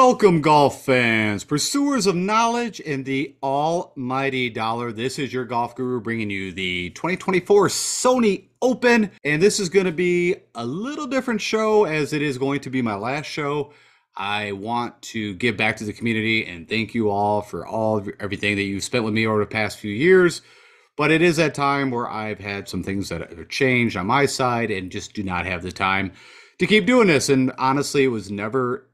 Welcome, golf fans, pursuers of knowledge and the almighty dollar. This is your golf guru bringing you the 2024 Sony Open, and this is going to be a little different show as it is going to be my last show. I want to give back to the community and thank you all for everything that you've spent with me over the past few years. But it is that time where I've had some things that have changed on my side and just do not have the time to keep doing this. And honestly, it was never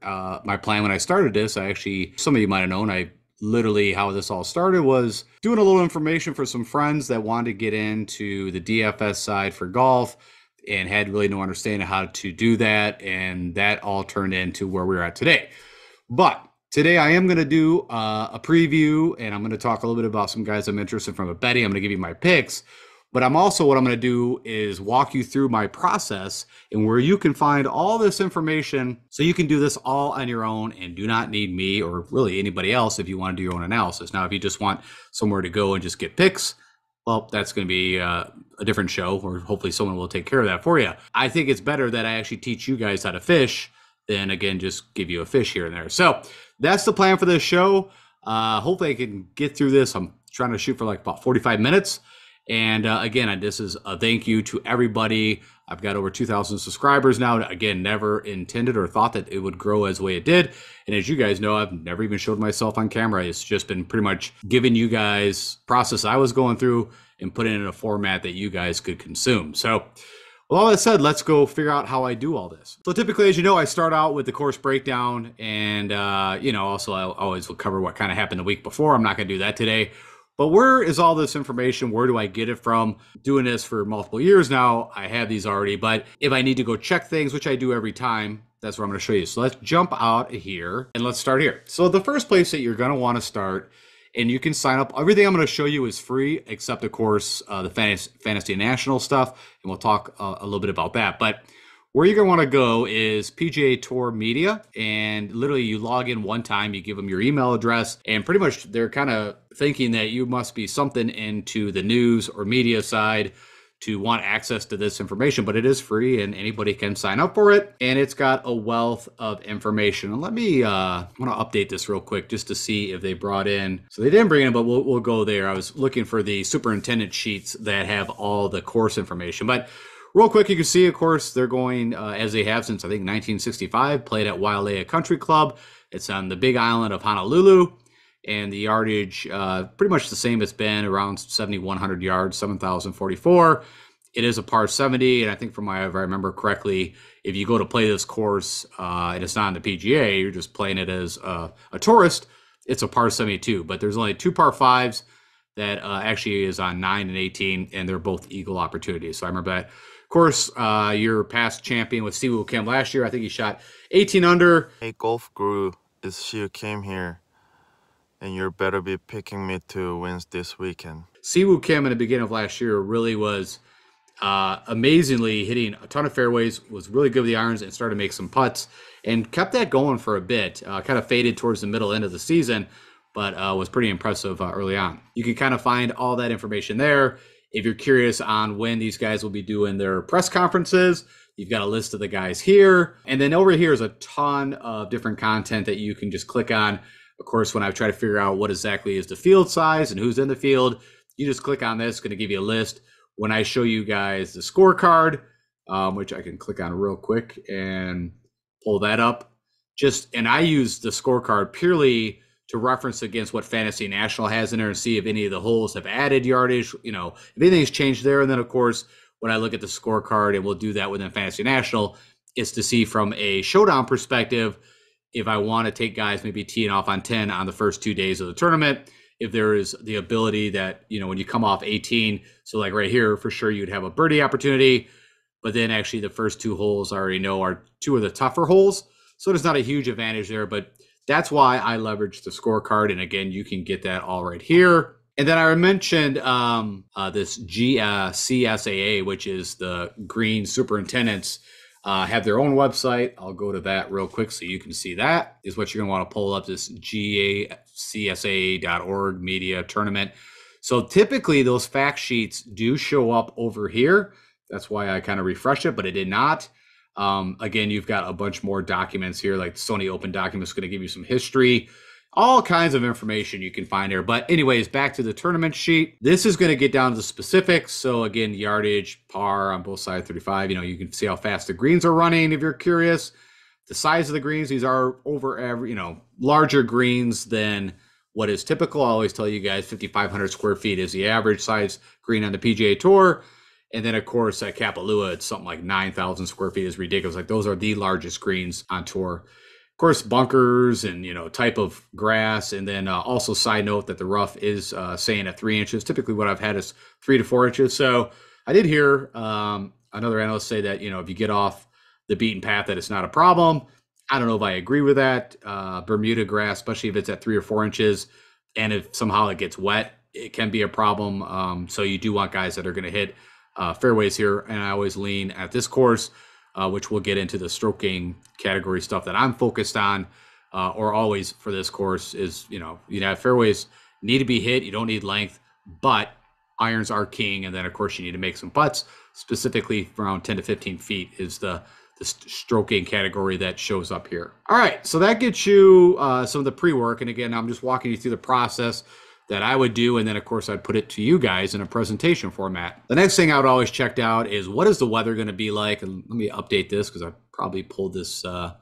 my plan when I started this. Some of you might have known, how this all started was doing a little information for some friends that wanted to get into the DFS side for golf and had really no understanding how to do that. And that all turned into where we're at today. But today I am going to do a preview, and I'm going to talk a little bit about some guys I'm interested from a betting. I'm going to give you my picks. But what I'm going to do is walk you through my process and where you can find all this information so you can do this all on your own and do not need me or really anybody else if you want to do your own analysis. Now, if you just want somewhere to go and just get picks, well, that's going to be a different show, or hopefully someone will take care of that for you. I think it's better that I actually teach you guys how to fish than, again, just give you a fish here and there. So that's the plan for this show. Hopefully I can get through this. I'm trying to shoot for like about 45 minutes. And again, this is a thank you to everybody. I've got over 2,000 subscribers now. Again, never intended or thought that it would grow as the way it did. And as you guys know, I've never even showed myself on camera. It's just been pretty much giving you guys process I was going through and putting it in a format that you guys could consume. So with all that said, let's go figure out how I do all this. So typically, as you know, I start out with the course breakdown, and also I always will cover what kind of happened the week before. I'm not going to do that today. But where is all this information? Where do I get it from? Doing this for multiple years now, I have these already. But if I need to go check things, which I do every time, that's what I'm going to show you. So let's jump out here and let's start here. So the first place that you're going to want to start, and you can sign up. Everything I'm going to show you is free, except, of course, the Fantasy National stuff. And we'll talk a little bit about that. But where you're going to want to go is PGA Tour Media, and literally you log in one time, you give them your email address, and pretty much they're kind of thinking that you must be something into the news or media side to want access to this information, but it is free and anybody can sign up for it, and it's got a wealth of information. And let me, I want to update this real quick just to see if they brought in, so they didn't bring it in, but we'll go there. I was looking for the superintendent sheets that have all the course information, but real quick, you can see, of course, they're going, as they have since, I think, 1965, played at Wailea Country Club. It's on the Big Island of Honolulu, and the yardage, pretty much the same it's been, around 7,100 yards, 7,044. It is a par 70, and I think if I remember correctly, if you go to play this course, and it's not on the PGA, you're just playing it as a tourist, it's a par 72. But there's only two par 5s that actually is on 9 and 18, and they're both eagle opportunities. So I remember that. Of course, your past champion with Siwoo Kim last year, I think he shot 18 under. Hey, golf guru, it's Siwoo Kim here, and you better be picking me to win this weekend. Siwoo Kim in the beginning of last year really was amazingly hitting a ton of fairways, was really good with the irons, and started to make some putts, and kept that going for a bit. Kind of faded towards the middle end of the season, but was pretty impressive early on. You can kind of find all that information there. If you're curious on when these guys will be doing their press conferences, you've got a list of the guys here. And then over here is a ton of different content that you can just click on. Of course, when I try to figure out what exactly is the field size and who's in the field, you just click on this. It's going to give you a list. When I show you guys the scorecard, which I can click on real quick and pull that up, and I use the scorecard purely to reference against what Fantasy National has in there and see if any of the holes have added yardage, if anything's changed there. And then, of course, when I look at the scorecard, and we'll do that within Fantasy National, is to see from a showdown perspective, if I want to take guys maybe teeing off on 10 on the first 2 days of the tournament, if there is the ability that, when you come off 18, so like right here, for sure you'd have a birdie opportunity, but then actually the first 2 holes I already know are 2 of the tougher holes. So there's not a huge advantage there, but that's why I leverage the scorecard. And again, you can get that all right here. And then I mentioned this CSAA, which is the Green Superintendents, have their own website. I'll go to that real quick so you can see that is what you're going to want to pull up, this GACSA.org media tournament. So typically those fact sheets do show up over here. That's why I kind of refreshed it, but it did not. Again, you've got a bunch more documents here, like Sony Open documents, going to give you some history, all kinds of information you can find here. But anyways, back to the tournament sheet. This is going to get down to the specifics. So again, yardage, par on both sides, 35. You can see how fast the greens are running if you're curious. The size of the greens, these are over every, larger greens than what is typical. I always tell you guys 5,500 square feet is the average size green on the PGA Tour. And then, of course, at Kapalua, it's something like 9,000 square feet is ridiculous. Like, those are the largest greens on tour. Of course, bunkers and, type of grass. And then also side note that the rough is saying at 3 inches. Typically what I've had is 3 to 4 inches. So I did hear another analyst say that, if you get off the beaten path, that it's not a problem. I don't know if I agree with that. Bermuda grass, especially if it's at 3 or 4 inches, and if somehow it gets wet, it can be a problem. So you do want guys that are going to hit fairways here, and I always lean at this course, which we'll get into the stroking category stuff that I'm focused on, or always for this course is, fairways need to be hit. You don't need length, but irons are king. And then, of course, you need to make some putts. Specifically, around 10 to 15 feet is the stroking category that shows up here. All right, so that gets you some of the pre-work. And again, I'm just walking you through the process that I would do. And then, of course, I'd put it to you guys in a presentation format. The next thing I would always check out is, what is the weather going to be like? And let me update this because I probably pulled this, I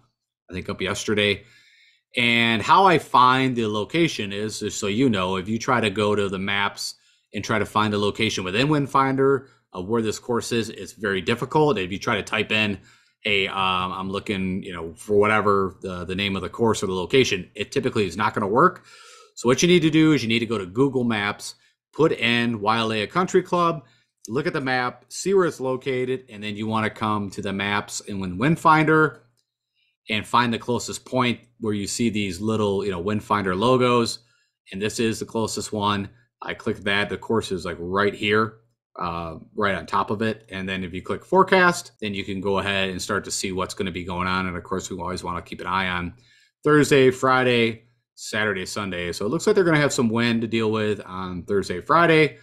think, up yesterday. And how I find the location is, just so you know, if you try to go to the maps and try to find a location within Windfinder of where this course is, it's very difficult. If you try to type in, hey, I'm looking, for whatever the name of the course or the location, it typically is not going to work. So what you need to do is you need to go to Google Maps, put in Wailea Country Club, look at the map, see where it's located, and then you want to come to the maps in Windfinder and find the closest point where you see these little, Windfinder logos. And this is the closest one. I click that. The course is like right here, right on top of it. And then if you click forecast, then you can go ahead and start to see what's going to be going on. And of course, we always want to keep an eye on Thursday, Friday, Saturday, Sunday. So it looks like they're going to have some wind to deal with on Thursday, Friday.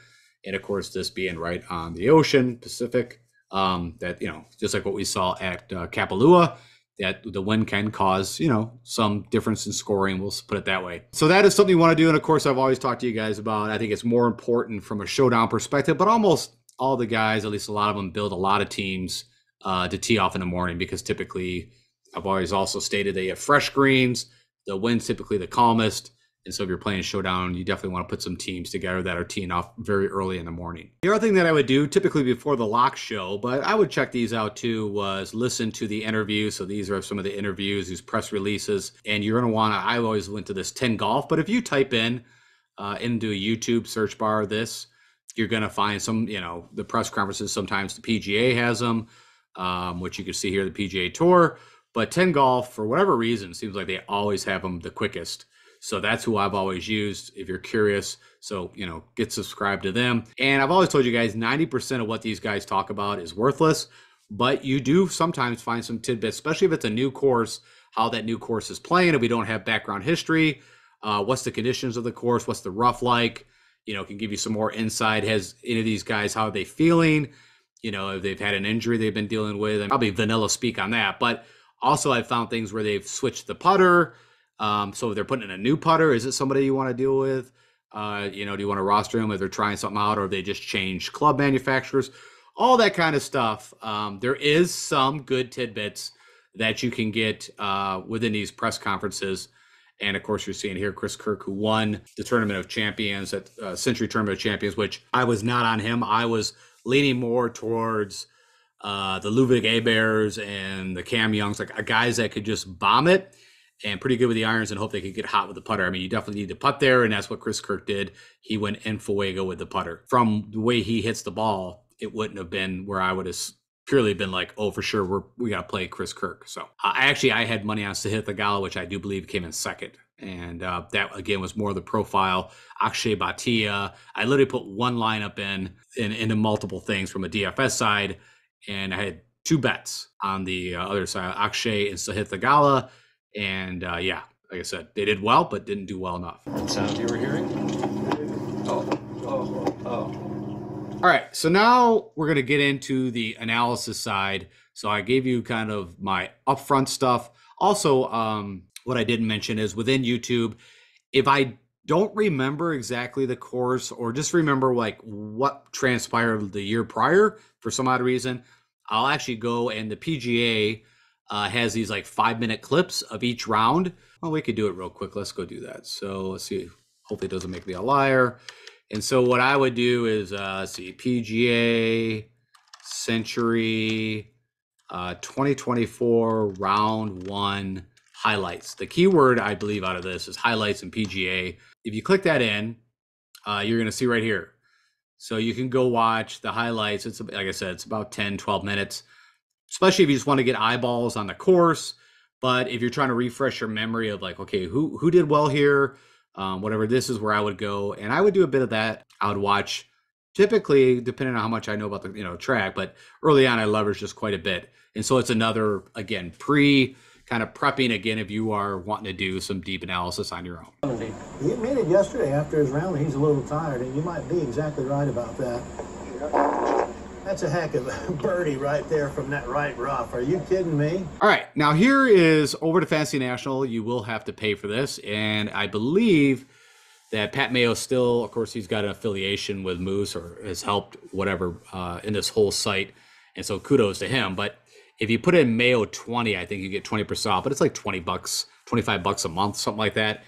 And of course, this being right on the ocean, Pacific, that, just like what we saw at Kapalua, that the wind can cause, some difference in scoring. We'll put it that way. So that is something you want to do. And of course, I've always talked to you guys about, I think it's more important from a showdown perspective, but almost all the guys, at least a lot of them, build a lot of teams to tee off in the morning, because typically, I've always also stated they have fresh greens. The wind's typically the calmest. And so if you're playing showdown, you definitely want to put some teams together that are teeing off very early in the morning. The other thing that I would do typically before the lock show, but I would check these out too, was listen to the interviews. So these are some of the interviews, these press releases, and you're going to want to, I always went to this 10 golf, but if you type in into a YouTube search bar, you're going to find some, the press conferences. Sometimes the PGA has them, which you can see here, the PGA Tour, but 10 golf, for whatever reason, seems like they always have them the quickest. So that's who I've always used if you're curious. So, get subscribed to them. And I've always told you guys, 90% of what these guys talk about is worthless, but you do sometimes find some tidbits, especially if it's a new course, how that new course is playing. If we don't have background history, what's the conditions of the course? What's the rough like? Can give you some more insight. Has any of these guys, how are they feeling? If they've had an injury they've been dealing with, and probably vanilla speak on that. But also I've found things where they've switched the putter. So if they're putting in a new putter, is it somebody you want to deal with? Do you want to roster them if they're trying something out, or if they just change club manufacturers? All that kind of stuff. There is some good tidbits that you can get within these press conferences. And of course, you're seeing here Chris Kirk, who won the Tournament of Champions at Century Tournament of Champions, which I was not on him. I was leaning more towards the Ludwig Aberts and the Cam Youngs, like guys that could just bomb it and pretty good with the irons and hope they could get hot with the putter. I mean, you definitely need to putt there, and that's what Chris Kirk did. He went en fuego with the putter. From the way he hits the ball, it wouldn't have been where I would have purely been like, oh, for sure, we got to play Chris Kirk. So I had money on Sahith Theegala, which I do believe came in second. And that, again, was more the profile. Akshay Bhatia. I literally put one lineup into multiple things from a DFS side, and I had two bets on the other side, Akshay and Sahith Theegala. And like I said, they did well, but didn't do well enough. That sound you were hearing? Oh. All right, so now we're going to get into the analysis side. So I gave you kind of my upfront stuff. Also, what I didn't mention is within YouTube, if I don't remember exactly the course or just remember like what transpired the year prior for some odd reason, I'll actually go, and the PGA has these like 5-minute clips of each round. Well, we could do it real quick. Let's go do that. So let's see. Hopefully it doesn't make me a liar. And so what I would do is see PGA Century 2024 round 1 highlights. The keyword I believe out of this is highlights and PGA. If you click that in, you're going to see right here. So you can go watch the highlights. It's like I said, it's about 10-12 minutes, especially if you just want to get eyeballs on the course. But if you're trying to refresh your memory of like, okay, who did well here, whatever, this is where I would go, and I would do a bit of that. I would watch, typically, depending on how much I know about the track, but early on I leveraged just quite a bit, and so it's another, again, kind of prepping again if you are wanting to do some deep analysis on your own. He admitted yesterday after his round he's a little tired, and you might be exactly right about that. That's a heck of a birdie right there from that right rough. Are you kidding me? All right, now here is over to Fantasy National. You will have to pay for this, and I believe that Pat Mayo still, of course, he's got an affiliation with Moose or has helped whatever in this whole site, and so kudos to him. But if you put in Mayo 20, I think you get 20% off, but it's like $20, $25 a month, something like that.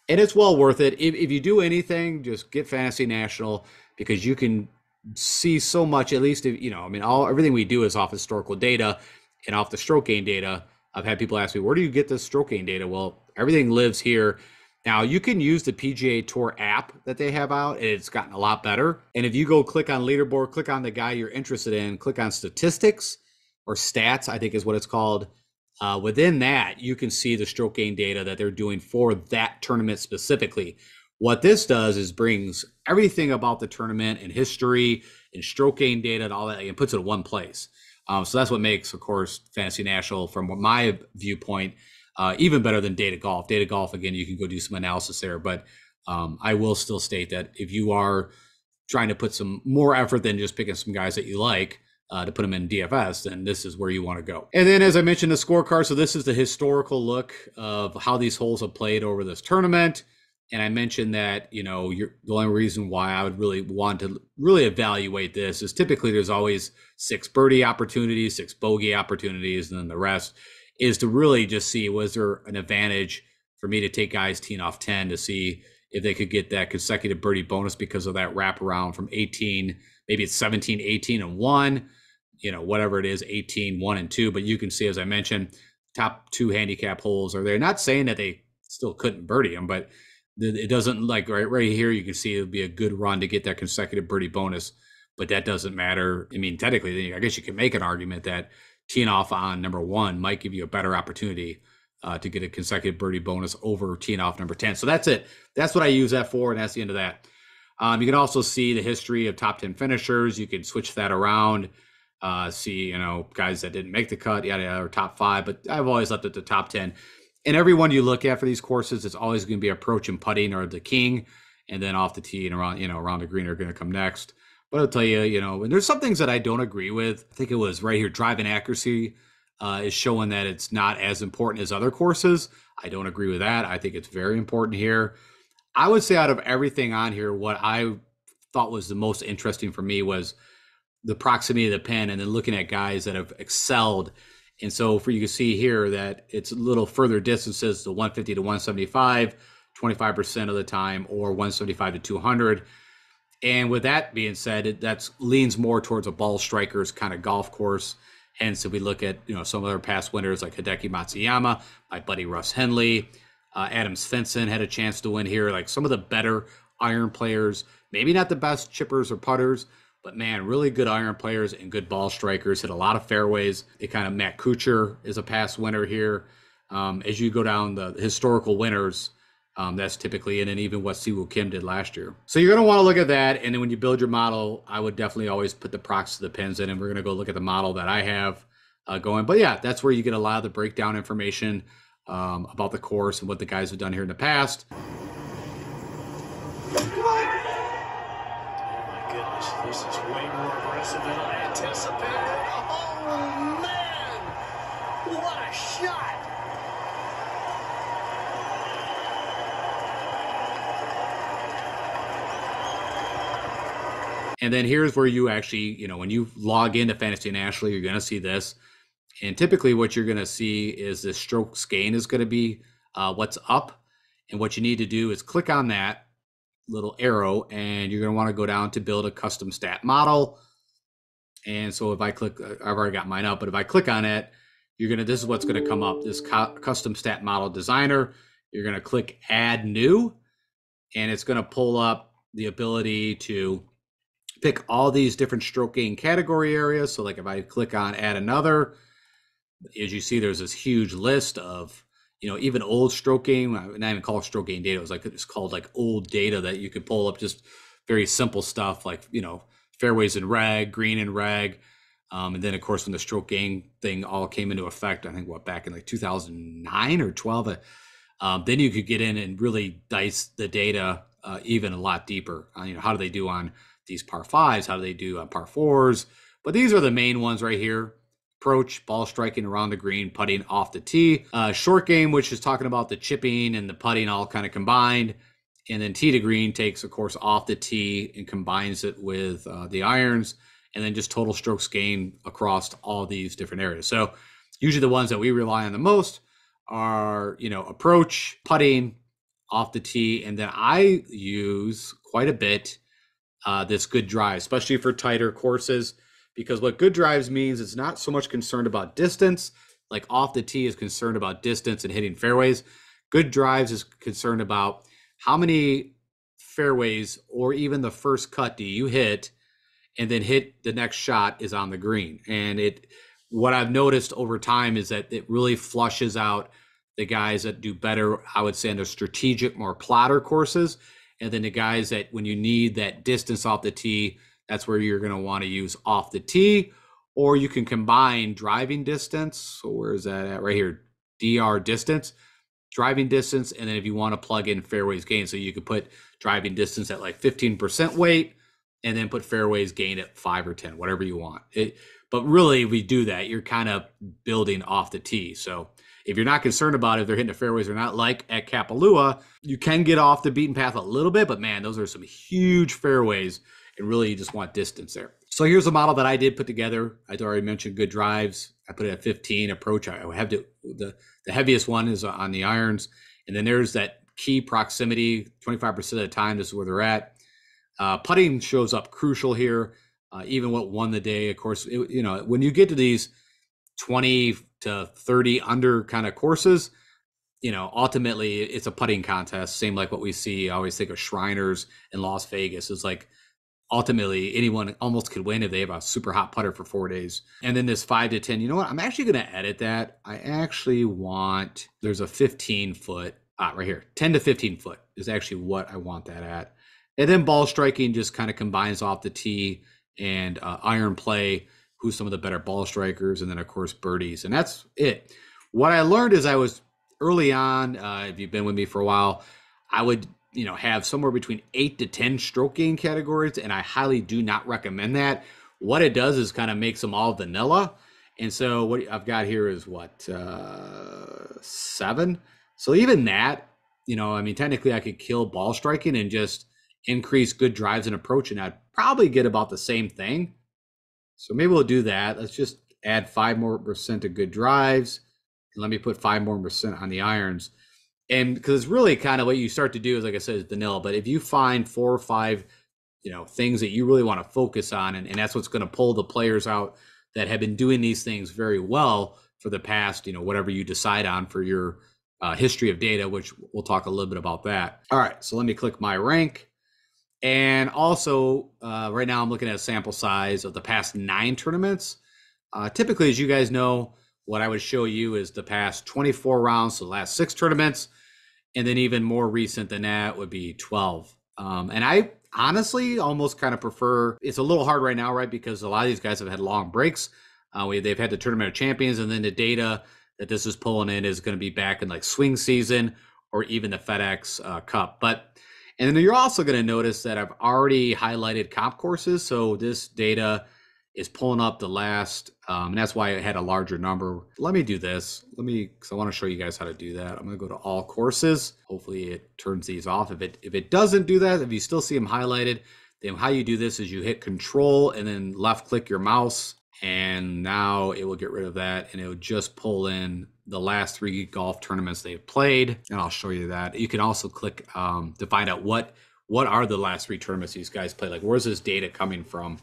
And it's well worth it. If you do anything, just get Fantasy National, because you can see so much, at least if, I mean, everything we do is off historical data and off the stroke gain data. I've had people ask me, where do you get this stroke gain data? Well, everything lives here. Now you can use the PGA Tour app that they have out. It's gotten a lot better. And if you go click on leaderboard, click on the guy you're interested in, click on statistics or stats, I think is what it's called. Within that, you can see the stroke gain data that they're doing for that tournament specifically. What this does is brings everything about the tournament and history and stroke gain data and all that, and puts it in one place. So that's what makes, of course, Fantasy National, from my viewpoint, even better than Data Golf. Data Golf, again, you can go do some analysis there, but I will still state that if you are trying to put some more effort than just picking some guys that you like to put them in DFS, then this is where you want to go. And then, as I mentioned, the scorecard. So this is the historical look of how these holes have played over this tournament. And I mentioned that, the only reason why I would really want to really evaluate this is typically there's always 6 birdie opportunities, 6 bogey opportunities, and then the rest is to really just see, was there an advantage for me to take guys teeing off 10 to see if they could get that consecutive birdie bonus because of that wraparound from 18, maybe it's 17, 18, and 1, whatever it is, 18, 1, and 2. But you can see, as I mentioned, top 2 handicap holes are there. Not saying that they still couldn't birdie them, but it doesn't, like right here, you can see it would be a good run to get that consecutive birdie bonus, but that doesn't matter. I mean, technically, I guess you can make an argument that teeing off on number 1 might give you a better opportunity to get a consecutive birdie bonus over teeing off number 10. So that's it. That's what I use that for, and that's the end of that. You can also see the history of top 10 finishers. You can switch that around, see, guys that didn't make the cut, or top 5, but I've always left it to top 10. And every one you look at for these courses, it's always going to be approach and putting or the king, and then off the tee and around the green are going to come next. But I'll tell you, and there's some things that I don't agree with. I think it was right here, driving accuracy is showing that it's not as important as other courses. I don't agree with that. I think it's very important here. I would say out of everything on here, what I thought was the most interesting for me was the proximity of the pin, and then looking at guys that have excelled. And so you can see here that it's a little further distances, the 150 to 175, 25% of the time, or 175 to 200. And with that being said, that leans more towards a ball striker's kind of golf course. Hence, if we look at some other past winners like Hideki Matsuyama, my buddy Russ Henley, Adam Svensson had a chance to win here. Like some of the better iron players, maybe not the best chippers or putters, but man, really good iron players and good ball strikers, hit a lot of fairways. Matt Kuchar is a past winner here. As you go down the historical winners, that's typically in, and even what Siwoo Kim did last year. So you're going to want to look at that. And then when you build your model, I would definitely always put the procs to the pins in, and we're going to go look at the model that I have going. But yeah, that's where you get a lot of the breakdown information about the course and what the guys have done here in the past. Oh my goodness. This is way more aggressive than I anticipated. Oh, man! What a shot! And then here's where you actually, you know, when you log into Fantasy National, you're going to see this. And typically what you're going to see is the strokes gain is going to be what's up. And what you need to do is click on that little arrow, and you're going to want to go down to build a custom stat model. And so if I click, I've already got mine up, but if I click on it, you're going to, this is what's going to come up, this custom stat model designer. You're going to click add new, and it's going to pull up the ability to pick all these different stroke gain category areas. So like if I click on add another, as you see, there's this huge list of, you know, even old stroke gain, not even called stroke gain data. It was like, it's called like old data that you could pull up, just very simple stuff like, you know, fairways in reg, green in reg. And then of course, when the stroke gain thing all came into effect, I think what, back in like 2009 or 12, then you could get in and really dice the data even a lot deeper. You know, how do they do on these par fives? How do they do on par fours? But these are the main ones right here. Approach, ball striking around the green, putting off the tee. Short game, which is talking about the chipping and the putting all kind of combined. And then tee to green takes, of course, off the tee and combines it with the irons. And then just total strokes gain across all these different areas. So usually the ones that we rely on the most are, you know, approach, putting, off the tee. And then I use quite a bit this good drive, especially for tighter courses, because what good drives means it's not so much concerned about distance, like off the tee is concerned about distance and hitting fairways. Good drives is concerned about how many fairways or even the first cut do you hit, and then hit the next shot is on the green. And what I've noticed over time is that it really flushes out the guys that do better, I would say, on the strategic, more plotter courses. And then the guys that when you need that distance off the tee, that's where you're going to want to use off the tee, or you can combine driving distance. So where is that at? Right here, DR distance, driving distance. And then if you want to plug in fairways gain, so you could put driving distance at like 15% weight and then put fairways gain at 5 or 10, whatever you want. But really, if we do that, you're kind of building off the tee. So if you're not concerned about if they're hitting the fairways or not, like at Kapalua, you can get off the beaten path a little bit, but man, those are some huge fairways, and really you just want distance there. So here's a model that I did put together. I already mentioned good drives. I put it at 15. Approach, I have the heaviest one is on the irons. And then there's that key proximity, 25% of the time, this is where they're at. Putting shows up crucial here. Even what won the day, of course, you know, when you get to these 20 to 30 under kind of courses, you know, ultimately it's a putting contest. Same like what we see. I always think of Shriners in Las Vegas. It's like ultimately anyone almost could win if they have a super hot putter for 4 days. And then this 5 to 10, you know what? I'm actually going to edit that. I actually want, there's a 15-foot, right here, 10 to 15 foot is actually what I want that at. And then ball striking just kind of combines off the tee and iron play, who's some of the better ball strikers, and then of course birdies. And that's it. What I learned is I was early on, if you've been with me for a while, I would, you know, have somewhere between 8 to 10 stroke gain categories, and I highly do not recommend that. What it does is kind of makes them all vanilla. And so what I've got here is what, 7. So even that, you know, I mean, technically I could kill ball striking and just increase good drives and approach, and I'd probably get about the same thing. So maybe we'll do that. Let's just add 5% more to good drives, and let me put 5% more on the irons. And because it's really kind of what you start to do is, like I said, is vanilla. But if you find 4 or 5, you know, things that you really want to focus on, and that's what's going to pull the players out that have been doing these things very well for the past, you know, whatever you decide on for your history of data, which we'll talk a little bit about that. All right, so let me click my rank. And also, right now I'm looking at a sample size of the past 9 tournaments. Typically, as you guys know, what I would show you is the past 24 rounds, so the last 6 tournaments. And then even more recent than that would be 12. And I honestly almost kind of prefer, it's a little hard right now, right? Because a lot of these guys have had long breaks. They've had the Tournament of Champions, and then the data that this is pulling in is going to be back in like swing season or even the FedEx Cup. But And then you're also going to notice that I've already highlighted comp courses. So this data is pulling up the last, and that's why it had a larger number. Let me do this. Because I want to show you guys how to do that. I'm going to go to all courses. Hopefully it turns these off. If it doesn't do that, if you still see them highlighted, then how you do this is you hit Control and then left click your mouse. And now it will get rid of that, and it will just pull in the last 3 golf tournaments they've played. And I'll show you that. You can also click to find out what are the last 3 tournaments these guys played. Like, where's this data coming from?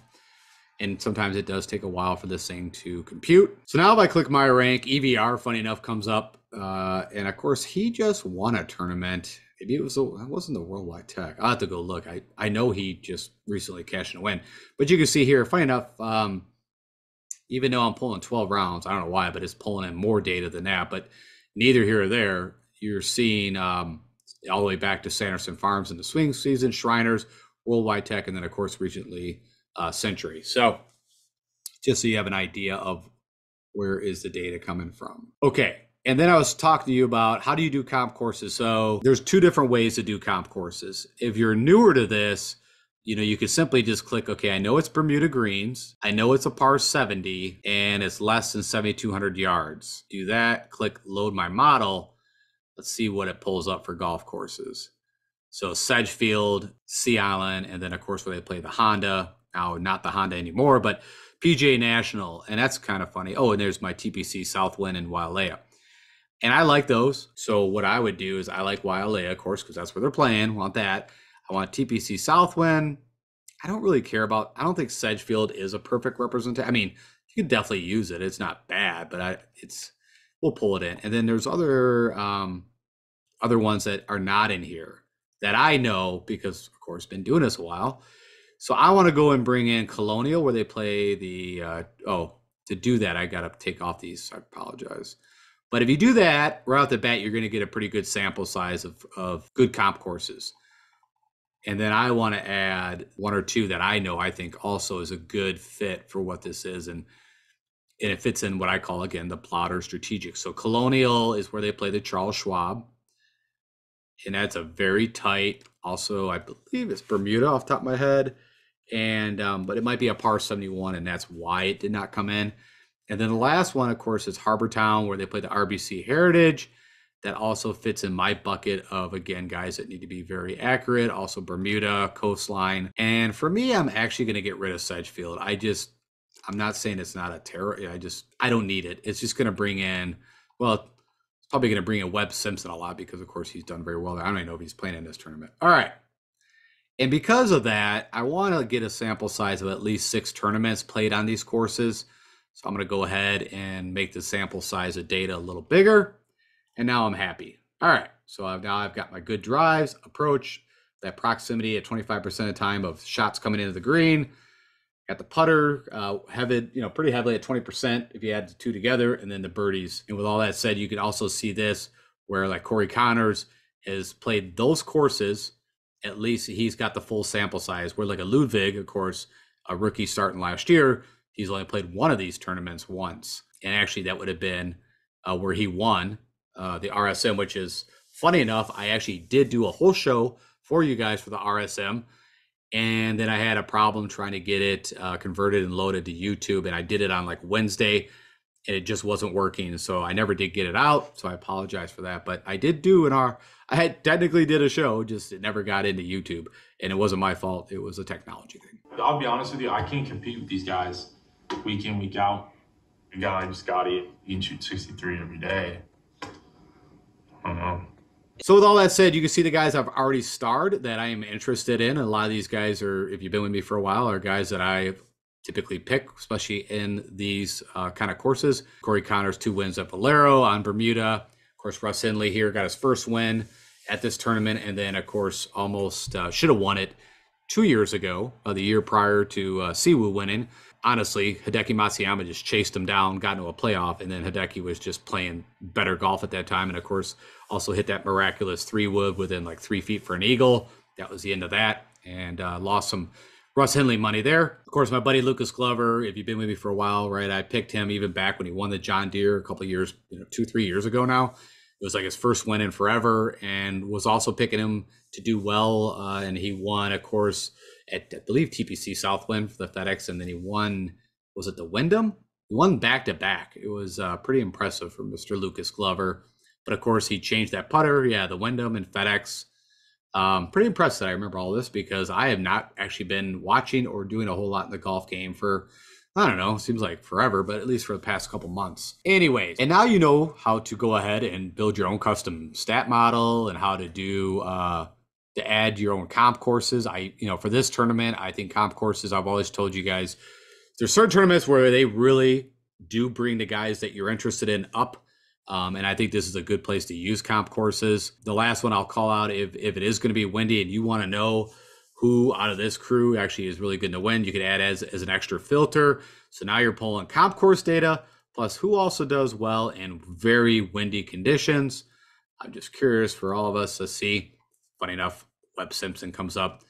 And sometimes it does take a while for this thing to compute. So now if I click my rank, EVR, funny enough, comes up. And of course, he just won a tournament. Maybe it wasn't the Worldwide Tech. I'll have to go look. I know he just recently cashed in a win. But you can see here, funny enough, even though I'm pulling 12 rounds, I don't know why, but it's pulling in more data than that. But neither here or there, you're seeing all the way back to Sanderson Farms in the swing season, Shriners, Worldwide Tech, and then, of course, recently Century. So just so you have an idea of where is the data coming from. Okay, and then I was talking to you about how do you do comp courses. So there's 2 different ways to do comp courses. If you're newer to this, you could simply just click, okay, I know it's Bermuda greens. I know it's a par 70 and it's less than 7,200 yards. Do that, click load my model. Let's see what it pulls up for golf courses. So Sedgefield, Sea Island, and then of course where they play the Honda. Now, not the Honda anymore, but PGA National. And that's kind of funny. Oh, and there's my TPC Southwind and Wailea. And I like those. So what I would do is I like Wailea, of course, because that's where they're playing. Want that. I want TPC Southwind. I don't really care about, I don't think Sedgefield is a perfect representation. I mean, you can definitely use it. It's not bad, but we'll pull it in. And then there's other ones that are not in here that I know because, of course, been doing this a while. So I want to go and bring in Colonial where they play the, to do that, I got to take off these. I apologize. But if you do that, right off the bat, you're going to get a pretty good sample size of good comp courses. And then I want to add 1 or 2 that I think also is a good fit for what this is. And it fits in what I call, again, the plotter strategic. So Colonial is where they play the Charles Schwab. And that's a very tight, also, I believe it's Bermuda off the top of my head. And but it might be a par 71, and that's why it did not come in. And then the last one, of course, is Harbor Town, where they play the RBC Heritage. That also fits in my bucket of, again, guys that need to be very accurate. Also Bermuda, Coastline. And for me, I'm actually going to get rid of Sedgefield. I'm not saying it's not a terror. I don't need it. It's just going to bring in, well, it's probably going to bring in Webb Simpson a lot because, of course, he's done very well there. I don't even know if he's playing in this tournament. All right. And because of that, I want to get a sample size of at least 6 tournaments played on these courses. So I'm going to go ahead and make the sample size of data a little bigger. And now I'm happy. All right, so now I've got my good drives, approach, that proximity at 25% of the time of shots coming into the green. Got the putter, pretty heavily at 20% if you add the 2 together, and then the birdies. And with all that said, you can also see this where like Corey Connors has played those courses. At least he's got the full sample size. Where like a Ludwig, of course, a rookie starting last year, he's only played one of these tournaments once. And actually that would have been where he won the RSM, which is funny enough. I actually did do a whole show for you guys for the RSM. And then I had a problem trying to get it converted and loaded to YouTube. And I did it on like Wednesday and it just wasn't working. So I never did get it out. So I apologize for that. But I did do I had technically did a show, just it never got into YouTube. And it wasn't my fault. It was a technology thing. I'll be honest with you, I can't compete with these guys week in, week out. A guy like Scotty, he can shoot 63 every day. I don't know. So with all that said, you can see the guys I've already starred that I am interested in. A lot of these guys are, if you've been with me for a while, are guys that I typically pick, especially in these kind of courses. Corey Connors, 2 wins at Valero on Bermuda. Of course, Russ Hindley here got his first win at this tournament. And then, of course, almost should have won it 2 years ago, the year prior to Siwoo winning. Honestly, Hideki Matsuyama just chased him down, got into a playoff, and then Hideki was just playing better golf at that time. And, of course, also hit that miraculous 3-wood within like 3 feet for an eagle. That was the end of that, and lost some Russ Hindley money there. Of course, my buddy Lucas Glover, if you've been with me for a while, right, I picked him even back when he won the John Deere a couple of years, 2-3 years ago now. was like his first win in forever, and was also picking him to do well. And he won, of course, at I believe TPC Southwind for the FedEx, and then he won. Was it the Wyndham? He won back to back. It was pretty impressive for Mr. Lucas Glover. But of course, he changed that putter. Yeah, the Wyndham and FedEx. Pretty impressed that I remember all this because I have not actually been watching or doing a whole lot in the golf game for, I don't know, seems like forever, but at least for the past couple months. Anyways, and now you know how to go ahead and build your own custom stat model and how to do to add your own comp courses. For this tournament, I think comp courses, I've always told you guys, there's certain tournaments where they really do bring the guys that you're interested in up. And I think this is a good place to use comp courses. The last one I'll call out, if it is going to be windy and you want to know who out of this crew actually is really good to win, you could add as an extra filter. So now you're pulling comp course data, plus who also does well in very windy conditions. I'm just curious for all of us to see. Funny enough, Webb Simpson comes up.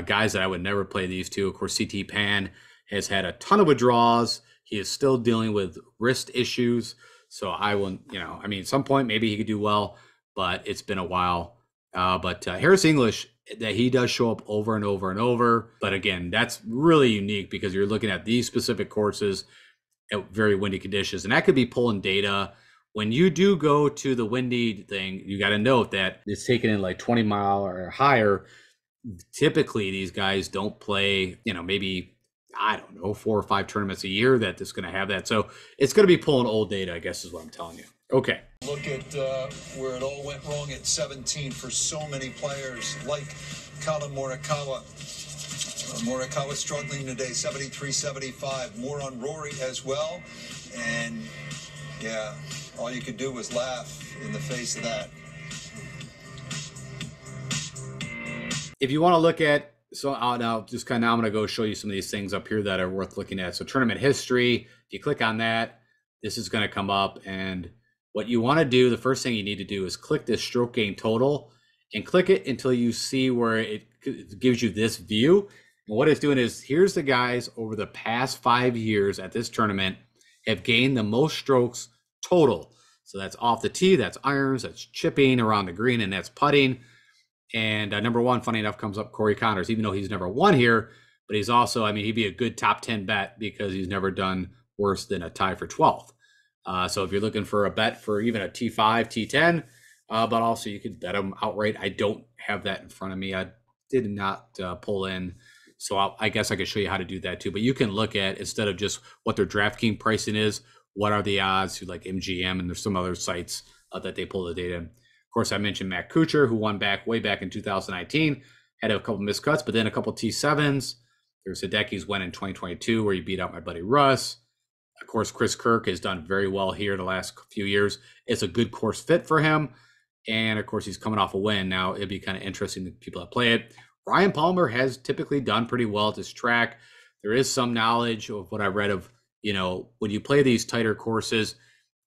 Guys that I would never play these two. Of course, CT Pan has had a ton of withdrawals. He is still dealing with wrist issues. So I will, at some point maybe he could do well, but it's been a while. But Harris English, that he does show up over and over and over. But again, that's really unique because you're looking at these specific courses at very windy conditions. And that could be pulling data. When you do go to the windy thing, you got to note that it's taken in like 20 mile or higher. Typically, these guys don't play, maybe, I don't know, 4 or 5 tournaments a year that is going to have that. So it's going to be pulling old data, I guess is what I'm telling you. Okay. Look at where it all went wrong at 17 for so many players like Colin Morikawa. Morikawa struggling today, 73-75. More on Rory as well. And, yeah, all you could do was laugh in the face of that. If you want to look at, I'm going to go show you some of these things up here that are worth looking at. So tournament history, if you click on that, this is going to come up. And what you want to do, the first thing you need to do is click this stroke gain total and click it until you see where it gives you this view. And what it's doing is, here's the guys over the past 5 years at this tournament have gained the most strokes total. So that's off the tee, that's irons, that's chipping around the green, and that's putting. And number one, funny enough, comes up Corey Connors, even though he's never won here, but he's also, he'd be a good top 10 bet because he's never done worse than a tie for 12th. So if you're looking for a bet for even a T5, T10, but also you could bet him outright. I don't have that in front of me. I did not pull in. So I guess I could show you how to do that too. But you can look at, instead of just what their DraftKings pricing is, what are the odds to like MGM, and there's some other sites that they pull the data in. Of course, I mentioned Matt Kuchar, who won way back in 2019, had a couple miscuts, but then a couple T7s. There's Hideki's win in 2022 where he beat out my buddy Russ. Of course, Chris Kirk has done very well here the last few years. It's a good course fit for him. And of course, he's coming off a win. Now, it'd be kind of interesting to people that play it. Ryan Palmer has typically done pretty well at this track. There is some knowledge of what I read of, when you play these tighter courses,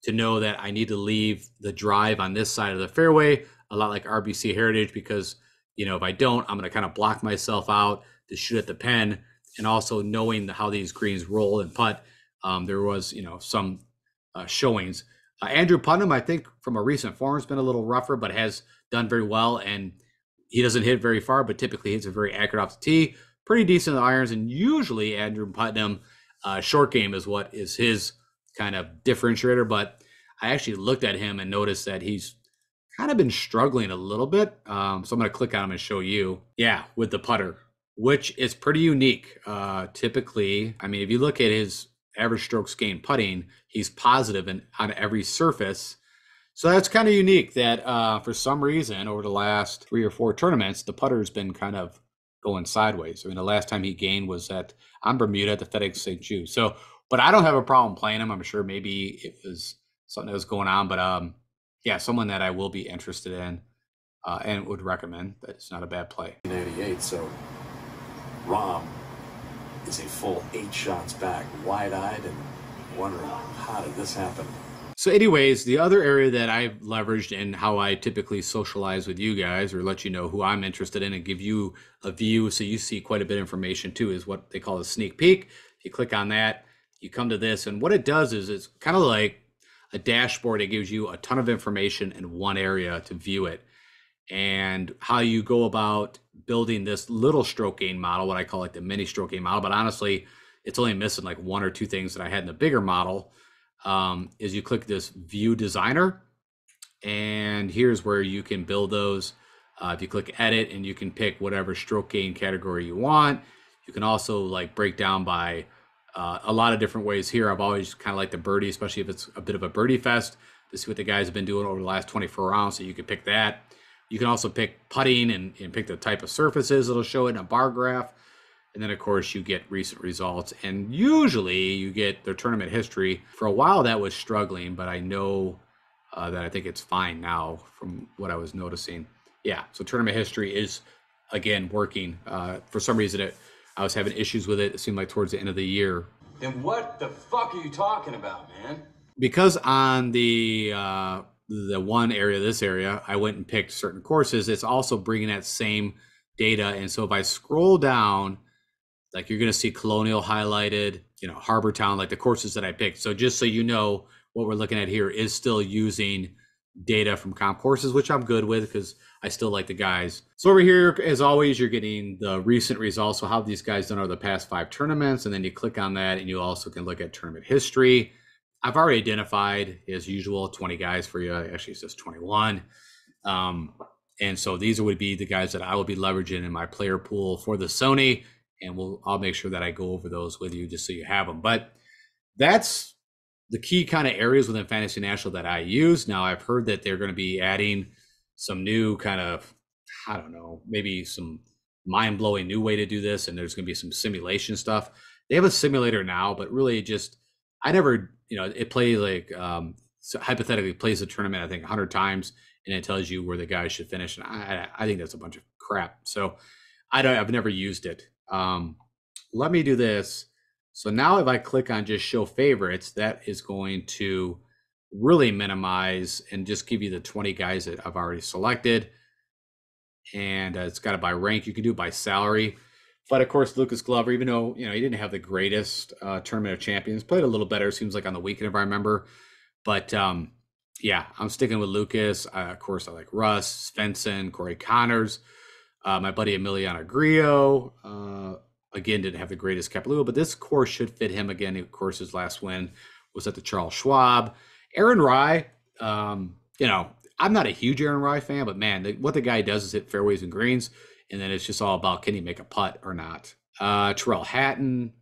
to know that I need to leave the drive on this side of the fairway, a lot like RBC Heritage, because, if I don't, I'm going to kind of block myself out to shoot at the pen. And also knowing how these greens roll and putt, there was, some showings. Andrew Putnam, I think from a recent form, has been a little rougher, but has done very well. And he doesn't hit very far, but typically hits it very accurate off the tee. Pretty decent irons. And usually Andrew Putnam, short game is what is his kind of differentiator. But I actually looked at him and noticed that he's kind of been struggling a little bit. So I'm going to click on him and show you. Yeah, with the putter, which is pretty unique. Typically, if you look at his average strokes gained putting, he's positive on every surface. So that's kind of unique that for some reason over the last 3 or 4 tournaments, the putter's been kind of going sideways. The last time he gained was on Bermuda at the FedEx St. Jude. So, but I don't have a problem playing him. I'm sure maybe it was something that was going on, but yeah, someone that I will be interested in and would recommend. That it's not a bad play. 88, so Rahm is a full 8 shots back, wide-eyed, and wondering, how did this happen? So anyways, the other area that I've leveraged in how I typically socialize with you guys, or let you know who I'm interested in and give you a view so you see quite a bit of information too, is what they call a sneak peek. If you click on that, you come to this, and what it does is it's kind of like a dashboard that gives you a ton of information in one area to view it. And how you go about building this little stroke gain model, what I call like the mini stroke gain model, but honestly, it's only missing like one or two things that I had in the bigger model, is you click this view designer, and here's where you can build those. If you click edit, and you can pick whatever stroke gain category you want. You can also like break down by a lot of different ways here. I've always kind of liked the birdie, especially if it's a bit of a birdie fest, to see what the guys have been doing over the last 24 rounds. So you can pick that. You can also pick putting and pick the type of surfaces. It'll show it in a bar graph. And then, of course, you get recent results. And usually you get their tournament history. For a while, that was struggling, but I know that I think it's fine now from what I was noticing. Yeah, so tournament history is, again, working. For some reason, I was having issues with it. It seemed like towards the end of the year. Then what the fuck are you talking about, man? Because on the one area, this area, I went and picked certain courses. It's also bringing that same data. And so if I scroll down, like you're going to see Colonial highlighted, Harbor Town, like the courses that I picked. So just so you know, what we're looking at here is still using data from comp courses, which I'm good with because I still like the guys. So over here, as always, you're getting the recent results. So how these guys done over the past 5 tournaments. And then you click on that and you also can look at tournament history. I've already identified, as usual, 20 guys for you. Actually, it says 21. And so these would be the guys that I will be leveraging in my player pool for the Sony. And I'll make sure that I go over those with you just so you have them. But that's the key kind of areas within Fantasy National that I use. Now, I've heard that they're going to be adding some new kind of, I don't know, maybe some mind-blowing new way to do this. And there's going to be some simulation stuff. They have a simulator now, but really just, I never, it plays like, so hypothetically plays the tournament, I think 100 times, and it tells you where the guys should finish. And I think that's a bunch of crap. So I've never used it. Let me do this. So now if I click on just show favorites, that is going to really minimize and just give you the 20 guys that I've already selected. And it's got it by rank. You can do it by salary. But of course, Lucas Glover, even though, he didn't have the greatest Tournament of Champions, played a little better, seems like on the weekend, if I remember. But yeah, I'm sticking with Lucas. Of course, I like Russ, Svensson, Corey Connors, my buddy Emiliano Grillo. Again, didn't have the greatest Kapalua, but this course should fit him again. Of course, his last win was at the Charles Schwab. Aaron Rye, I'm not a huge Aaron Rye fan, but man, what the guy does is hit fairways and greens. And then it's just all about, can he make a putt or not? Terrell Hatton,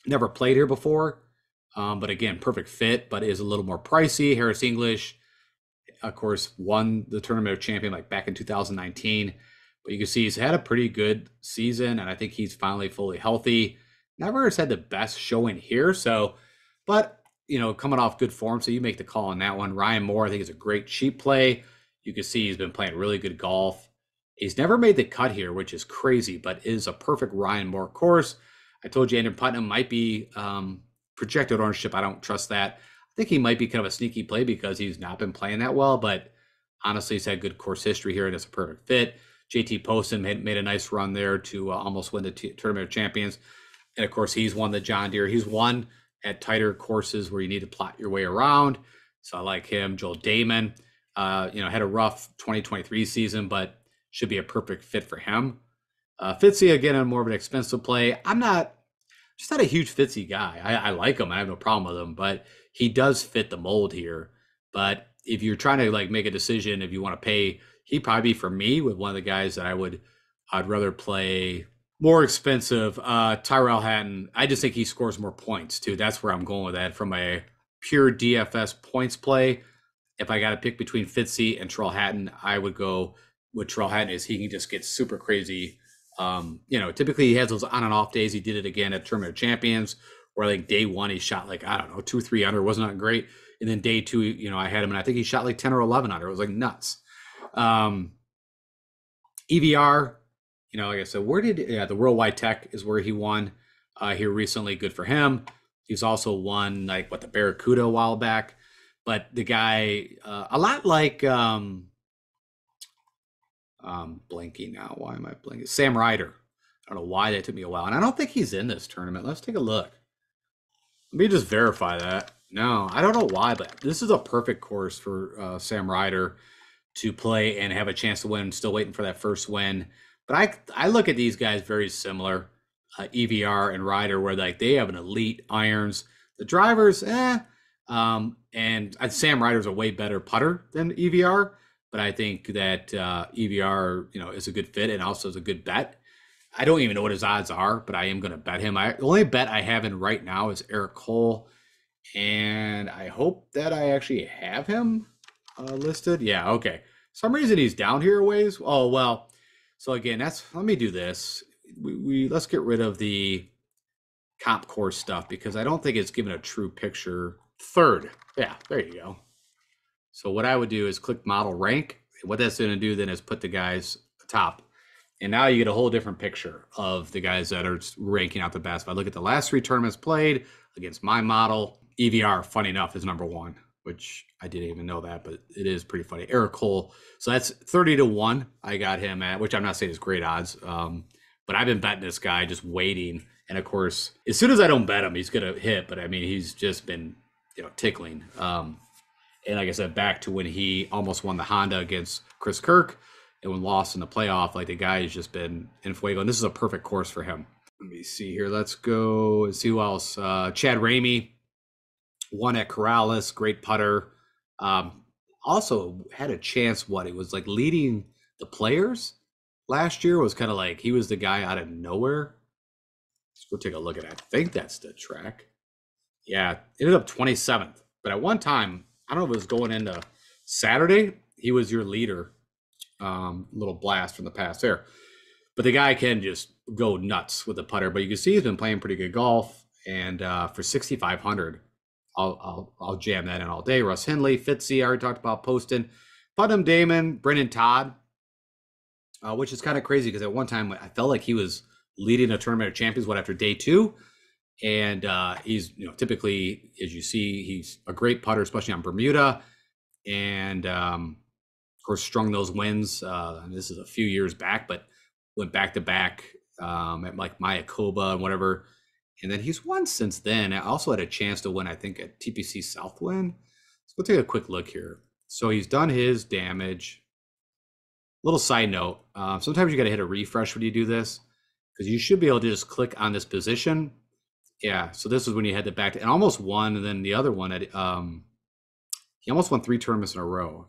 never played here before. But again, perfect fit, but is a little more pricey. Harris English, of course, won the Tournament of Champion like back in 2019. But you can see he's had a pretty good season, and I think he's finally fully healthy. Never has had the best showing here. So, but, coming off good form, so you make the call on that one. Ryan Moore, I think, is a great cheap play. You can see he's been playing really good golf. He's never made the cut here, which is crazy, but is a perfect Ryan Moore course. I told you Andrew Putnam might be projected ownership. I don't trust that. I think he might be kind of a sneaky play because he's not been playing that well, but honestly, he's had good course history here, and it's a perfect fit. JT Poston made a nice run there to almost win the Tournament of Champions. And of course, he's won the John Deere. He's won at tighter courses where you need to plot your way around. So I like him. Joel Damon, had a rough 2023 season, but should be a perfect fit for him. Fitzy, again, on more of an expensive play. I'm just not a huge Fitzy guy. I like him. I have no problem with him, but he does fit the mold here. But if you're trying to like make a decision, if you want to pay, he'd probably be for me with one of the guys that I'd rather play more expensive. Tyrell Hatton, I just think he scores more points too. That's where I'm going with that from a pure DFS points play. If I got to pick between Fitzy and Tyrell Hatton, I would go with Tyrell Hatton. Is he can just get super crazy. Typically he has those on and off days. He did it again at Tournament of Champions where like day one, he shot like, 2-3 under, wasn't that great. And then day two, I had him and I think he shot like 10 or 11 under. It was like nuts. EVR, like I said, the Worldwide Tech is where he won here recently. Good for him. He's also won like the Barracuda a while back, but the guy, a lot like, blanking now. Why am I blanking? Sam Ryder. I don't know why that took me a while. And I don't think he's in this tournament. Let's take a look. Let me just verify that. No, I don't know why, but this is a perfect course for Sam Ryder to play and have a chance to win. Still waiting for that first win. But I look at these guys very similar, EVR and Ryder, where like they have an elite irons. The drivers, and Sam Ryder's a way better putter than EVR, but I think that EVR, is a good fit and also is a good bet. I don't even know what his odds are, but I am going to bet him. The only bet I have in right now is Eric Cole, and I hope that I actually have him listed. Yeah, okay. Some reason he's down here a ways. Oh, well. So again, let me do this. Let's get rid of the comp course stuff because I don't think it's giving a true picture. Third. Yeah, there you go. So what I would do is click model rank. What that's going to do then is put the guys top. And now you get a whole different picture of the guys that are ranking out the best. If I look at the last 3 tournaments played against my model, EVR, funny enough, is number 1, which I didn't even know that, but it is pretty funny. Eric Cole. So that's 30-1. I got him at, which I'm not saying is great odds. But I've been betting this guy, just waiting. And of course, as soon as I don't bet him, he's going to hit. But I mean, he's just been, tickling. And like I said, back to when he almost won the Honda against Chris Kirk. And when lost in the playoff, like the guy has just been in fuego. And this is a perfect course for him. Let me see here. Let's go and see who else. Chad Ramey won at Corrales. Great putter. Also had a chance. It was like leading the players last year. Was kind of like he was the guy out of nowhere. Let's go take a look at it. I think that's the track. Yeah, ended up 27th. But at one time, I don't know if it was going into Saturday, he was your leader. Little blast from the past there. But the guy can just go nuts with the putter. But you can see he's been playing pretty good golf. And for 6,500, I'll jam that in all day. Russ Henley, Fitzy, I already talked about Poston, Putnam Damon, Brendan Todd, which is kind of crazy because at one time I felt like he was leading a tournament of champions after day 2. And he's, typically, as you see, he's a great putter, especially on Bermuda. And of course, strung those wins. And this is a few years back, but went back to back at like Mayakoba and whatever. And then he's won since then. I also had a chance to win, I think, at TPC Southwind. Let's go take a quick look here. So he's done his damage. Little side note, sometimes you got to hit a refresh when you do this because you should be able to just click on this position. Yeah, so this is when you had the back to, and almost won, and then the other one, he almost won 3 tournaments in a row.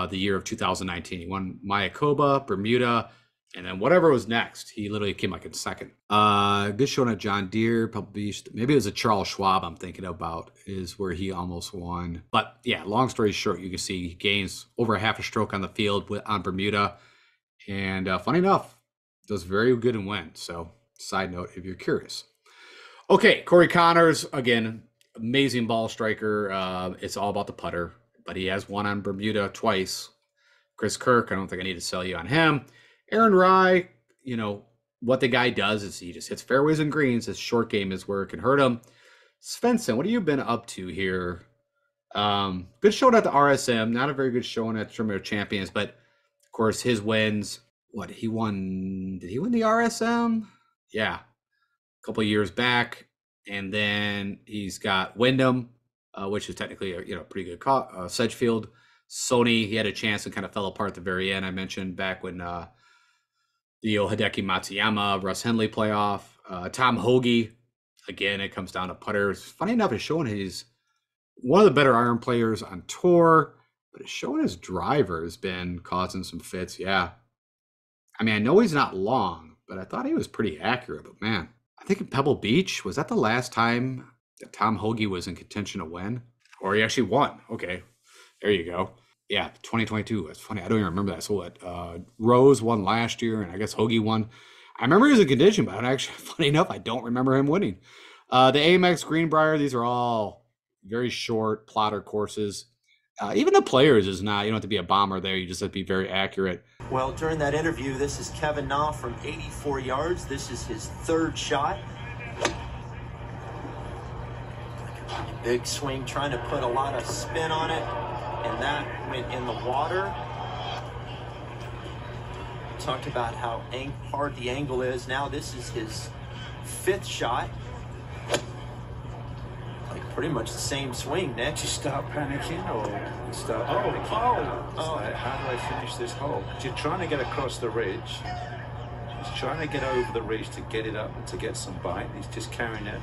The year of 2019, he won Mayakoba, Bermuda, and then whatever was next, he literally came like in second. Good showing at John Deere, maybe it was a Charles Schwab I'm thinking about, is where he almost won. But yeah, long story short, you can see he gains over a half a stroke on the field on Bermuda. And funny enough, does very good and win. So side note, if you're curious. Okay, Corey Connors, again, amazing ball striker. It's all about the putter, but he has won on Bermuda twice. Chris Kirk, I don't think I need to sell you on him. Aaron Rye, what the guy does is he just hits fairways and greens. His short game is where it can hurt him. Svensson, what have you been up to here? Good showing at the RSM. Not a very good showing at Tournament of Champions, but of course his wins. What he won? Did he win the RSM? Yeah, a couple of years back, and then he's got Wyndham, which is technically a pretty good Sedgefield. Sony, he had a chance and kind of fell apart at the very end. I mentioned back when the Hideki Matsuyama, Russ Henley playoff. Tom Hoagie, again, it comes down to putters. Funny enough, it's showing he's one of the better iron players on tour, but it's showing his driver has been causing some fits. Yeah. I mean, I know he's not long, but I thought he was pretty accurate. But man, I think in Pebble Beach, was that the last time that Tom Hoagie was in contention to win? Or he actually won. Okay, there you go. Yeah, 2022. That's funny. I don't even remember that. So what? Rose won last year, and I guess Hoagie won. I remember he was in contention, but actually, funny enough, I don't remember him winning. The Amex Greenbrier, these are all very short plotter courses. Even the players is not, you don't have to be a bomber there. You just have to be very accurate. Well, during that interview, this is Kevin Na from 84 yards. This is his 3rd shot. Big swing, trying to put a lot of spin on it, and that went in the water. Talked about how hard the angle is. Now this is his 5th shot. Like pretty much the same swing, Nick. Did you start panicking or you start panicking? It's like, how do I finish this hole? Because you're trying to get across the ridge. He's trying to get over the ridge to get it up and to get some bite. He's just carrying it.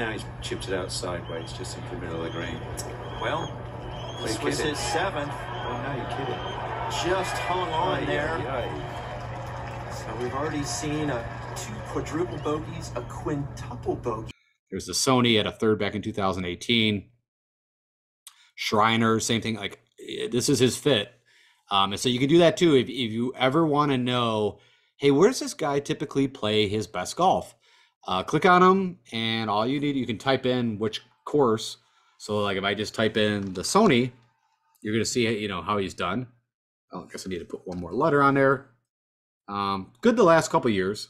Now he's chipped it out sideways, just into the middle of the green. Well, this was his 7th. Oh, no, you're kidding. Just hung on there. So we've already seen 2 quadruple bogeys, a quintuple bogey. There's the Sony at a 3rd back in 2018. Shriner, same thing. Like, this is his fit. And so you can do that too if you ever want to know, hey, where does this guy typically play his best golf? Click on him, and all you need, you can type in which course. So like if I just type in the Sony, you're going to see, you know, how he's done. Oh, I guess I need to put one more letter on there. Good the last couple years.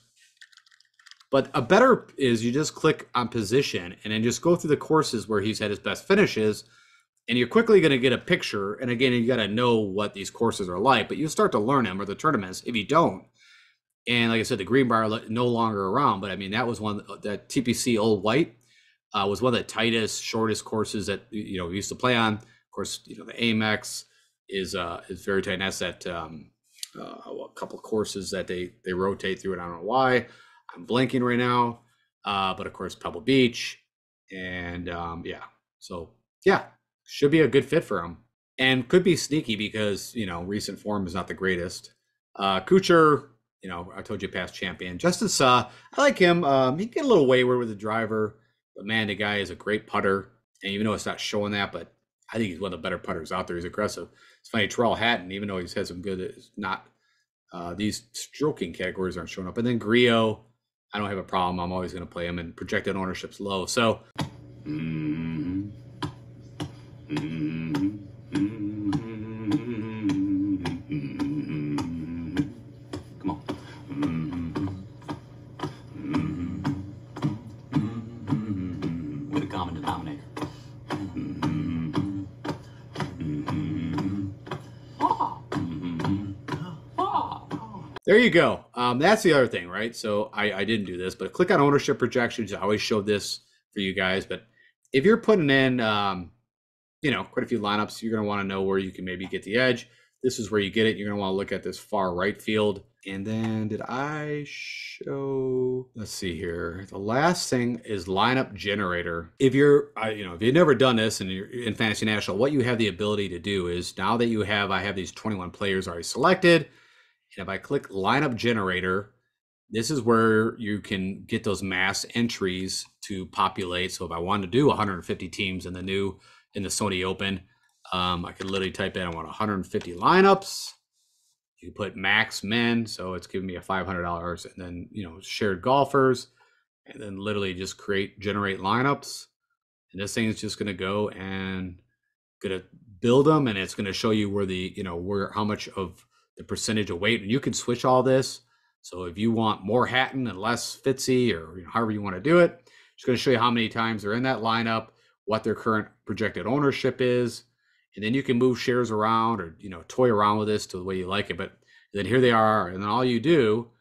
But a better is you just click on position and then just go through the courses where he's had his best finishes. And you're quickly going to get a picture. And again, you got to know what these courses are like, but you'll start to learn them, or the tournaments if you don't. And like I said, the green bar no longer around, but I mean, that was one that TPC Old White was one of the tightest, shortest courses that, you know, we used to play on. Of course, you know, the Amex is very tight. And that's that a couple of courses that they rotate through it. I don't know why. I'm blanking right now. But of course, Pebble Beach. And yeah, so yeah, should be a good fit for him. And could be sneaky because, you know, recent form is not the greatest. Kuchar, you know, I told you past champion. Justin Suh, I like him. He can get a little wayward with the driver, but man, the guy is a great putter. And even though it's not showing that, but I think he's one of the better putters out there. He's aggressive. It's funny, Terrell Hatton, even though he's had some good, it's not these stroking categories aren't showing up. And then Griot, I don't have a problem. I'm always going to play him, and projected ownership's low. So. There you go. That's the other thing, right? So I didn't do this, but click on ownership projections. I always show this for you guys. But if you're putting in, you know, quite a few lineups, you're going to want to know where you can maybe get the edge. This is where you get it. You're going to want to look at this far right field. And then did I show, let's see here. The last thing is lineup generator. If you're, you know, if you've never done this and you're in Fantasy National, what you have the ability to do is now that you have, I have these 21 players already selected. And if I click lineup generator, this is where you can get those mass entries to populate. So if I wanted to do 150 teams in the Sony Open, I could literally type in, I want 150 lineups. You put max men, so it's giving me a $500, and then, you know, shared golfers, and then literally just generate lineups. And this thing is just going to go and going to build them, and it's going to show you where the, you know, how much of the percentage of weight, and you can switch all this. So if you want more Hatton and less Fitzy, or, you know, however you want to do it, it's going to show you how many times they're in that lineup, what their current projected ownership is, and then you can move shares around, or, you know, toy around with this to the way you like it. But then here they are, and then all you do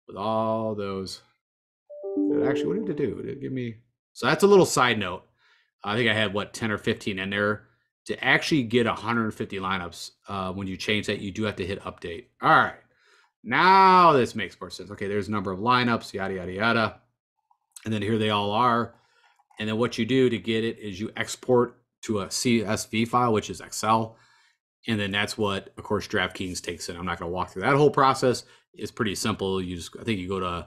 with all those, actually, what did it do? Did it give me? So that's a little side note. I think I had 10 or 15 in there. To actually get 150 lineups, when you change that, you do have to hit update. All right, now this makes more sense. Okay, there's a number of lineups, yada, yada, yada. And then here they all are. And then what you do to get it is you export to a CSV file, which is Excel. And then that's what, of course, Draftkings takes in. I'm not going to walk through that whole process. It's pretty simple. You just, I think you go to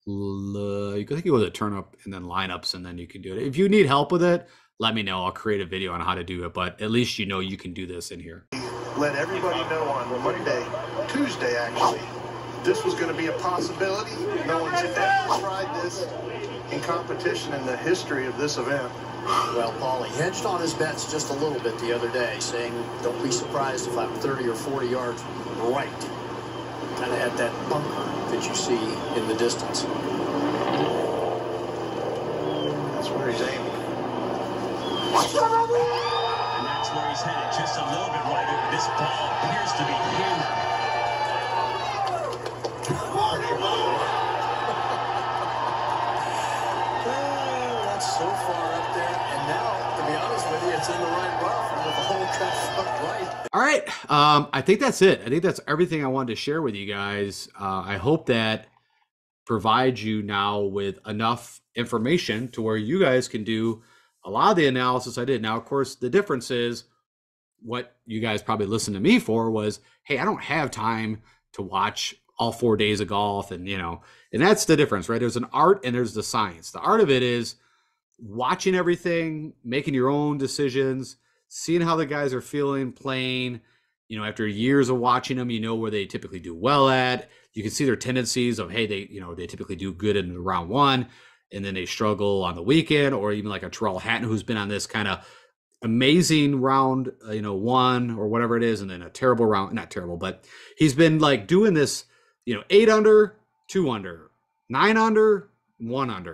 Turnup and then lineups, and then you can do it. If you need help with it, let me know. I'll create a video on how to do it, but at least you know you can do this in here. Let everybody know on Monday, Tuesday actually, this was going to be a possibility. No one's ever tried this in competition in the history of this event. Well, Paul, he hedged on his bets just a little bit the other day, saying, don't be surprised if I'm 30 or 40 yards right. Kind of at that bunker that you see in the distance. That's where he's aiming. And that's where he's headed, just a little bit right. This ball appears to be hammered. Let's so far up there, and now, to be honest with you, it's in the right rough with the hole cut up right. All right. I think that's it. I think that's everything I wanted to share with you guys. I hope that provides you now with enough information to where you guys can do a lot of the analysis I did. Now, of course, the difference is what you guys probably listened to me for was, hey, I don't have time to watch all 4 days of golf. And, and that's the difference, right? There's an art and there's the science. The art of it is watching everything, making your own decisions, seeing how the guys are feeling, playing, after years of watching them, where they typically do well at. You can see their tendencies of, hey, they typically do good in round one, and then they struggle on the weekend, or even like a Terrell Hatton who's been on this kind of amazing round, one or whatever it is, and then a terrible round, not terrible, but he's been like doing this, 8 under, 2 under, 9 under, 1 under,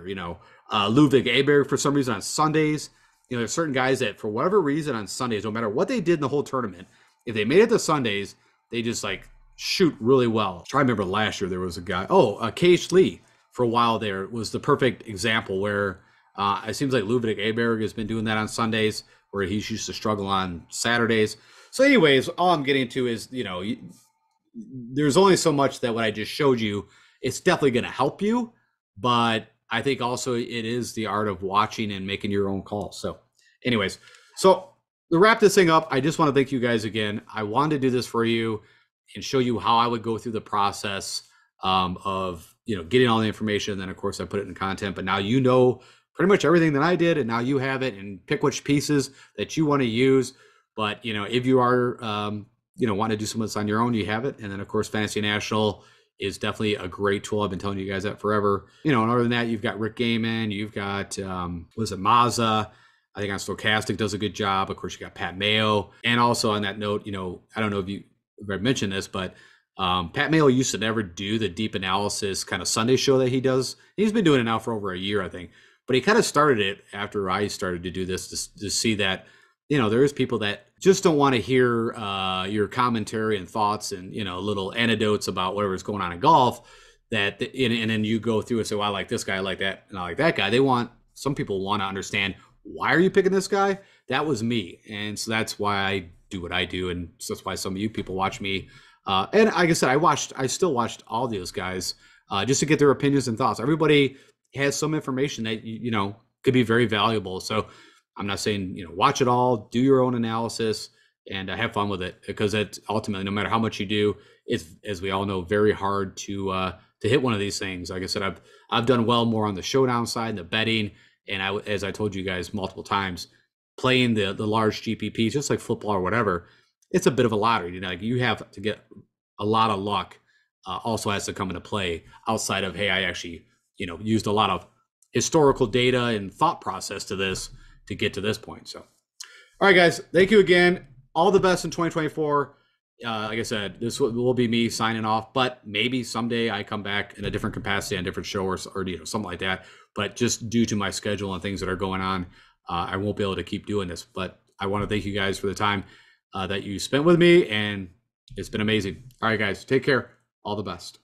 Ludwig Aberg for some reason on Sundays. There's certain guys that for whatever reason on Sundays, no matter what they did in the whole tournament, if they made it to Sundays, they just like shoot really well. I remember last year there was a guy, Cage Lee for a while there was the perfect example where it seems like Ludwig Aberg has been doing that on Sundays where he's used to struggle on Saturdays. So anyways, all I'm getting to is, there's only so much that what I just showed you, it's definitely going to help you, but I think also it is the art of watching and making your own calls. So anyways, to wrap this thing up, I just want to thank you guys again. I wanted to do this for you and show you how I would go through the process of, getting all the information. And then of course I put it in content, but now pretty much everything that I did, and now you have it, and pick which pieces that you want to use. But, if you are, want to do some of this on your own, you have it. And then of course, Fantasy National is definitely a great tool. I've been telling you guys that forever. And other than that, you've got Rick Gaiman, you've got, Mazza. I think on Stochastic does a good job. Of course, you got Pat Mayo. And also on that note, I don't know if I mentioned this, but Pat Mayo used to never do the deep analysis kind of Sunday show that he does. He's been doing it now for over a year, I think. But he kind of started it after I started to do this to see that, there is people that just don't want to hear your commentary and thoughts and, little anecdotes about whatever's going on in golf and then you go through and say, well, I like this guy, I like that, and I like that guy. Some people want to understand, why are you picking this guy? That was me. And so that's why I do what I do. And so that's why some of you people watch me. And like I said, I still watched all those guys just to get their opinions and thoughts. Everybody has some information that, could be very valuable. So I'm not saying, watch it all, do your own analysis, and have fun with it, because it's ultimately, no matter how much you do, it's, as we all know, very hard to hit one of these things. Like I said, I've done well more on the showdown side and the betting. And as I told you guys multiple times, playing the large GPPs, just like football or whatever, it's a bit of a lottery. Like you have to get a lot of luck. Also has to come into play outside of, hey, I actually, used a lot of historical data and thought process to this to get to this point. So, all right, guys, thank you again. All the best in 2024. Like I said, this will be me signing off, but maybe someday I come back in a different capacity on a different show or something like that. But just due to my schedule and things that are going on, I won't be able to keep doing this. But I want to thank you guys for the time that you spent with me, and it's been amazing. All right, guys, take care. All the best.